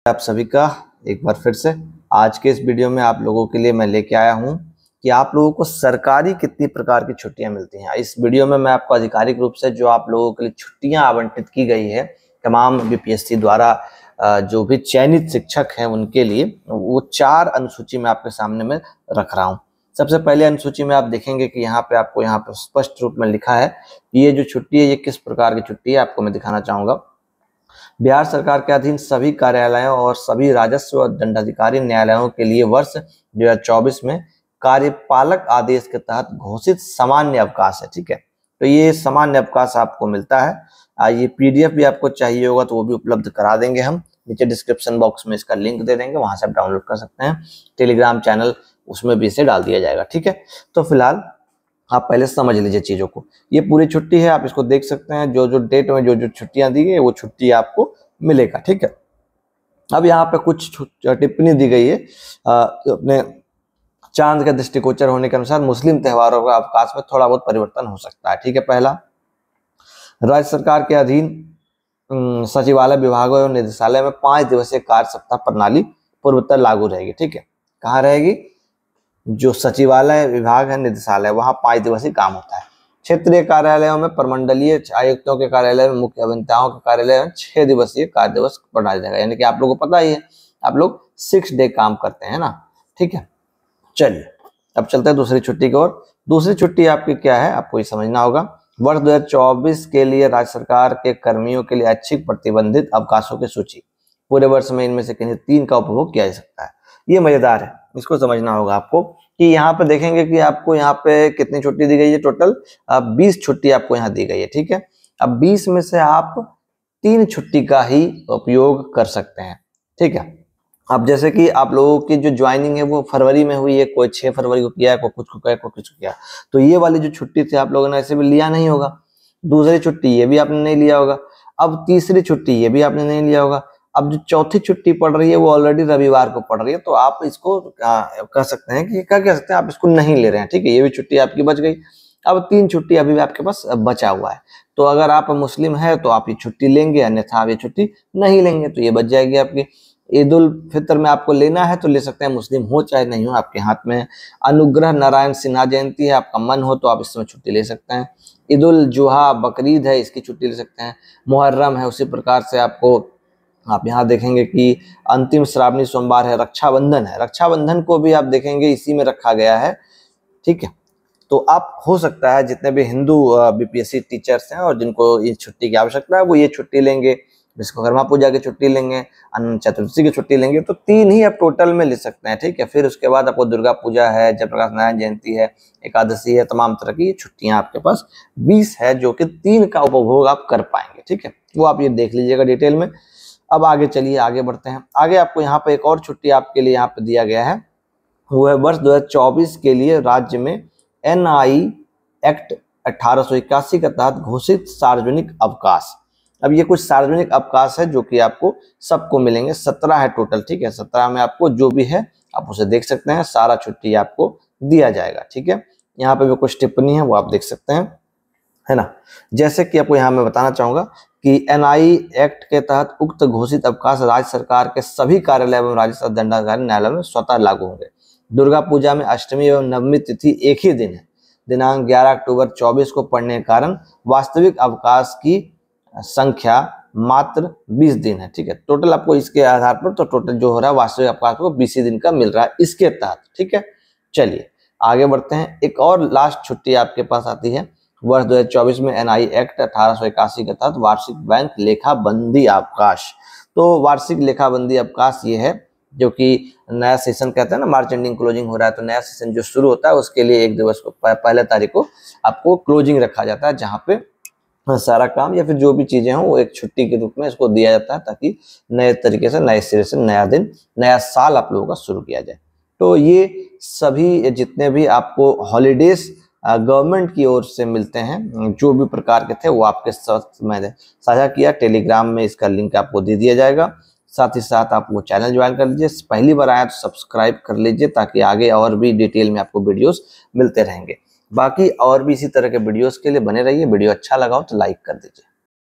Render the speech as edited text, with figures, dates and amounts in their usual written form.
आप सभी का एक बार फिर से आज के इस वीडियो में आप लोगों के लिए मैं लेके आया हूं कि आप लोगों को सरकारी कितनी प्रकार की छुट्टियां मिलती हैं। इस वीडियो में मैं आपको आधिकारिक रूप से जो आप लोगों के लिए छुट्टियां आवंटित की गई है तमाम बीपीएससी द्वारा जो भी चयनित शिक्षक हैं उनके लिए, वो 4 अनुसूची में आपके सामने में रख रहा हूँ। सबसे पहले अनुसूची में आप देखेंगे कि यहाँ पे स्पष्ट रूप में लिखा है ये जो छुट्टी है ये किस प्रकार की छुट्टी है, आपको मैं दिखाना चाहूंगा। बिहार सरकार के अधीन सभी कार्यालयों और सभी राजस्व और दंडाधिकारी न्यायालयों के लिए वर्ष 2024 में कार्यपालक आदेश के तहत घोषित सामान्य अवकाश है। ठीक है, तो ये सामान्य अवकाश आपको मिलता है। ये पीडीएफ भी आपको चाहिए होगा तो वो भी उपलब्ध करा देंगे हम, नीचे डिस्क्रिप्शन बॉक्स में इसका लिंक दे देंगे, वहां से आप डाउनलोड कर सकते हैं। टेलीग्राम चैनल उसमें भी इसे डाल दिया जाएगा। ठीक है, तो फिलहाल आप पहले समझ लीजिए चीजों को। ये पूरी छुट्टी है, आप इसको देख सकते हैं। जो जो डेट में जो जो छुट्टियां दी गई वो छुट्टी आपको मिलेगा। ठीक है, अब यहाँ पे कुछ टिप्पणी दी गई है अपने चांद का दृष्टिगोचर होने के अनुसार मुस्लिम त्योहारों का अवकाश में थोड़ा बहुत परिवर्तन हो सकता है। ठीक है, पहला, राज्य सरकार के अधीन सचिवालय विभागों एवं निदेशालय में 5 दिवसीय कार्य सप्ताह प्रणाली पूर्वोत्तर लागू रहेगी। ठीक है, कहाँ रहेगी? जो सचिवालय विभाग है, निदेशालय, वहां 5 दिवसीय काम होता है। क्षेत्रीय कार्यालयों में, प्रमंडलीय आयुक्तों के कार्यालय में, मुख्य अभियंताओं के कार्यालय में 6 दिवसीय कार्य दिवस प्रणाली जाएगा। यानी कि आप लोगों को पता ही है, आप लोग 6 डे काम करते हैं ना। ठीक है, चलिए अब चलते हैं दूसरी छुट्टी की ओर। दूसरी छुट्टी आपकी क्या है, आपको ये समझना होगा। वर्ष 2024 के लिए राज्य सरकार के कर्मियों के लिए ऐच्छिक प्रतिबंधित अवकाशों की सूची। पूरे वर्ष में इनमें से किन्हीं 3 का उपभोग किया जा सकता है। ये मजेदार है, इसको समझना होगा आपको कि यहाँ पे देखेंगे कि आपको यहाँ पे कितनी छुट्टी दी गई है। टोटल 20 छुट्टी आपको यहाँ दी गई है। ठीक है, अब 20 में से आप 3 छुट्टी का ही उपयोग कर सकते हैं। ठीक है, अब जैसे कि आप लोगों की जो ज्वाइनिंग है वो फरवरी में हुई है, कोई 6 फरवरी को किया है, कोई कुछ को किया, कोई कुछ को किया, तो ये वाली जो छुट्टी थी आप लोगों ने ऐसे भी लिया नहीं होगा। दूसरी छुट्टी ये भी आपने नहीं लिया होगा। अब तीसरी छुट्टी ये भी आपने नहीं लिया होगा। अब जो चौथी छुट्टी पड़ रही है वो ऑलरेडी रविवार को पड़ रही है, तो आप इसको कह सकते हैं कि क्या कह सकते हैं, आप इसको नहीं ले रहे हैं। ठीक है, ये भी छुट्टी आपकी बच गई। अब 3 छुट्टी अभी भी आपके पास बचा हुआ है, तो अगर आप मुस्लिम है तो आप ये छुट्टी लेंगे, अन्यथा आप ये छुट्टी नहीं लेंगे, तो ये बच जाएगी आपकी। ईद उल फितर में आपको लेना है तो ले सकते हैं, मुस्लिम हो चाहे नहीं हो, आपके हाथ में है। अनुग्रह नारायण सिन्हा जयंती है, आपका मन हो तो आप इसमें छुट्टी ले सकते हैं। ईद उल जुहा बकरीद है, इसकी छुट्टी ले सकते हैं। मुहर्रम है, उसी प्रकार से आपको आप यहाँ देखेंगे कि अंतिम श्रावणी सोमवार है। रक्षाबंधन है, रक्षाबंधन को भी आप देखेंगे इसी में रखा गया है। ठीक है, तो आप हो सकता है जितने भी हिंदू बीपीएससी टीचर्स हैं और जिनको इस छुट्टी की आवश्यकता है वो ये छुट्टी लेंगे। विश्वकर्मा पूजा की छुट्टी लेंगे, अनंत चतुर्दशी की छुट्टी लेंगे, तो 3 ही आप टोटल में ले सकते हैं। ठीक है, फिर उसके बाद आपको दुर्गा पूजा है, जयप्रकाश नारायण जयंती है, एकादशी है, तमाम तरह की छुट्टियां आपके पास 20 है जो कि 3 का उपभोग आप कर पाएंगे। ठीक है, वो आप ये देख लीजिएगा डिटेल में। अब आगे चलिए, आगे बढ़ते हैं। आगे आपको यहाँ पे एक और छुट्टी आपके लिए यहाँ पे दिया गया है, वो है वर्ष 2024 के लिए राज्य में एनआई एक्ट 1881 के तहत घोषित सार्वजनिक अवकाश। अब ये कुछ सार्वजनिक अवकाश है जो कि आपको सबको मिलेंगे, 17 है टोटल। ठीक है, 17 में आपको जो भी है आप उसे देख सकते हैं, सारा छुट्टी आपको दिया जाएगा। ठीक है, यहाँ पे भी कुछ टिप्पणी है वो आप देख सकते हैं, है ना। जैसे कि आपको यहाँ मैं बताना चाहूंगा कि एनआई एक्ट के तहत उक्त घोषित अवकाश राज्य सरकार के सभी कार्यालय एवं राज्य दंडाधिकारी न्यायालय में स्वतः लागू होंगे। दुर्गा पूजा में अष्टमी एवं नवमी तिथि एक ही दिन है, दिनांक 11 अक्टूबर 24 को पड़ने के कारण वास्तविक अवकाश की संख्या मात्र 20 दिन है। ठीक है, टोटल आपको इसके आधार पर तो टोटल जो हो रहा है वास्तविक अवकाश को 20 ही दिन का मिल रहा है इसके तहत। ठीक है, चलिए आगे बढ़ते हैं। एक और लास्ट छुट्टी आपके पास आती है वर्ष 2024 में एनआई एक्ट 1881 के तहत वार्षिक बैंक लेखाबंदी अवकाश। तो वार्षिक लेखाबंदी अवकाश ये है जो कि नया सेशन कहते हैं ना, मार्च एंडिंग क्लोजिंग हो रहा है, तो नया सेशन जो शुरू होता है उसके लिए 1 दिवस को पहले तारीख को आपको क्लोजिंग रखा जाता है, जहाँ पे सारा काम या फिर जो भी चीजें हों वो एक छुट्टी के रूप में इसको दिया जाता है, ताकि नए तरीके से, नए सिरे से, नया दिन, नया साल आप लोगों का शुरू किया जाए। तो ये सभी जितने भी आपको हॉलीडेज गवर्नमेंट की ओर से मिलते हैं, जो भी प्रकार के थे वो आपके साथ मैंने साझा किया। टेलीग्राम में इसका लिंक आपको दे दिया जाएगा। साथ ही साथ आप वो चैनल ज्वाइन कर लीजिए, पहली बार आया तो सब्सक्राइब कर लीजिए, ताकि आगे और भी डिटेल में आपको वीडियोस मिलते रहेंगे। बाकी और भी इसी तरह के वीडियोस के लिए बने रहिए। वीडियो अच्छा लगा हो तो लाइक कर दीजिए।